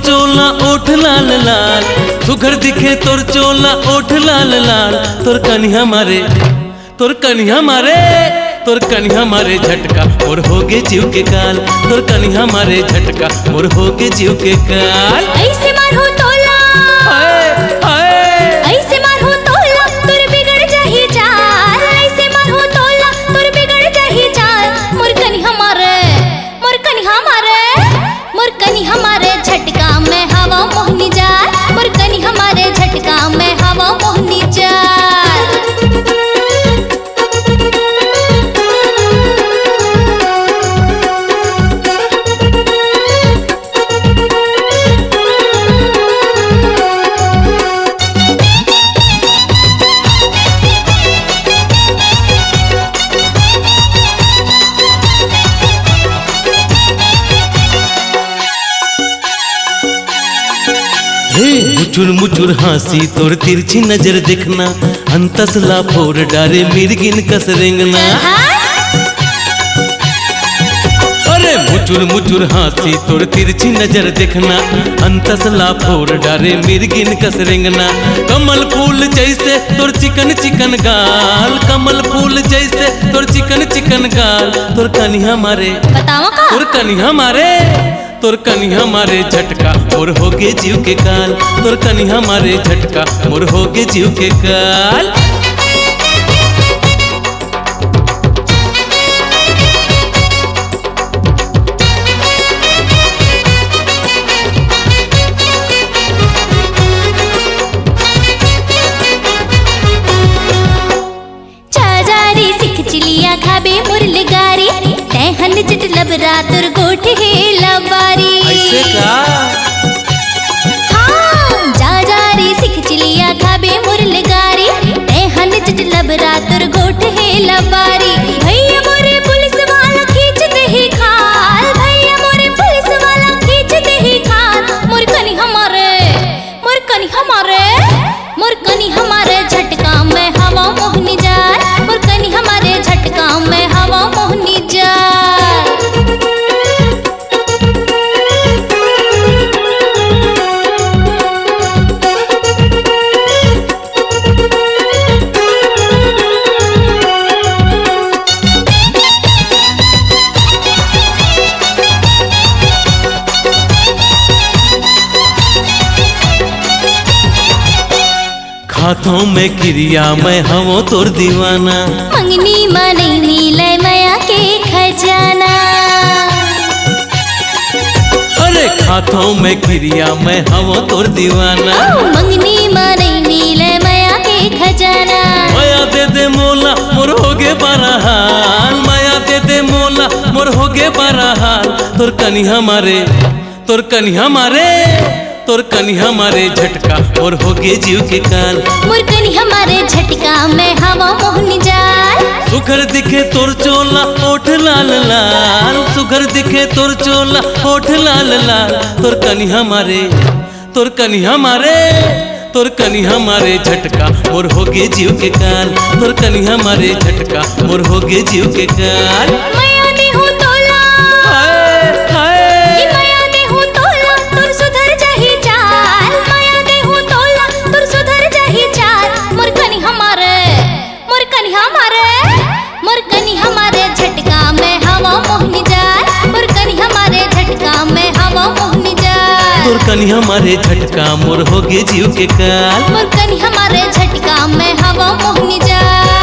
चोला ओठ लाल लाल, सुघर दिखे तोर चोला ओठ लाल लाल। तोर कन्हैया मारे तोर कन्हैया मारे तोर कन्हैया मारे झटका मोर होगे जीव के काल। तोर कन्हैया मारे झटका मोर होगे जीव के काल। ऐसे मारो तोला ऐसे मारो तोला तोर बिगड़ जाही चाल। ऐसे मारो तोला तोर बिगड़ जाही चाल। मोर कन्हैया मारे मोर कन्हैया मारे मोर कन्हैया मारे झटका में हवा मोहनी जाल। मोर कन्हैया मारे झटका में हवा मोहनी जाल। मुचुर मुचुर हंसी तोर तिरछी नजर देखना, अंतसला फोर डारे मिर्गिन कस रेंगना। अरे मुचुर मुचुर हंसी तोर तिरछी नजर देखना, अंतसला फोर डारे मिर्गिन कस रेंगना। कमल फूल जैसे तोर चिकन चिकन गाल, कमल फूल जैसे तोर चिकन चिकन गाल। तोर कन्हैया मारे बताओ का तोर कन्हैया मारे तोर कन्हैया मारे झटका मोर होगे जीव के काल। तोर कन्हैया मारे झटका मोर होगे जीव के काल। चाजारी सिख चिलिया खाबे मुरल गारी, तैहन चिट लबरा तोर गोठ हे लबारी। ऐसे का हाँ चाजारी सिख चिलिया खाबे मुरल गारी, तैहन चिट लबरा तोर गोठ हे लबारी। भैया मोरे पुलिस वाला खींच दे ही खाल। भैया मोरे पुलिस वाला खींच दे ही खाल। मोर कन्हैया मारे मोर कन्हैया मारे मोर कन्हैया मारे झटका में हवा मोहनी जाल। मोर कन्हैया मारे झटका में हवा मोहनी जाल। हाथों में क्रिया मैं हवो तोर दीवाना। मंगनी मनैनी लय माया के खजाना। अरे हाथों में क्रिया मैं हवो तोर दीवाना। मंगनी मनैनी लय माया के खजाना। माया दे दे मोला मोर होगे बरहाल, माया दे दे मोला मोर होगे बरहाल। तोर कन्हैया मारे तोर कन्हैया मारे तोर कन्हैया मारे झटका और होगे जीव के काल। मोर कन्हैया मारे झटका में हवा मोहनी जाल। सुघर दिखे तोर चोला ओठ लाल लाल, सुघर दिखे तोर चोला ओठ लाल लाल। तोर कन्हैया मारे तोर कन्हैया मारे तोर कन्हैया मारे झटका मोर होगे जीव के काल। तोर कन्हैया मारे झटका मोर होगे जीव के काल। माया दे हूँ तोला माया दे हूँ तोला तुर सुधर जाही चाल। माया दे हूँ तोला तुर सुधर जाही चाल। मोर कन्हैया मारे मोर कन्हैया मारे मोर कन्हैया मारे झटका में हवा मोहनी जाल। मोर कन्हैया मारे झटका में हवा मोहनी जाल। तोर कन्हैया मारे झटका मोर होगे जीव के काल। मोर कन्हैया मारे झटका में हवा मोहनी जाल।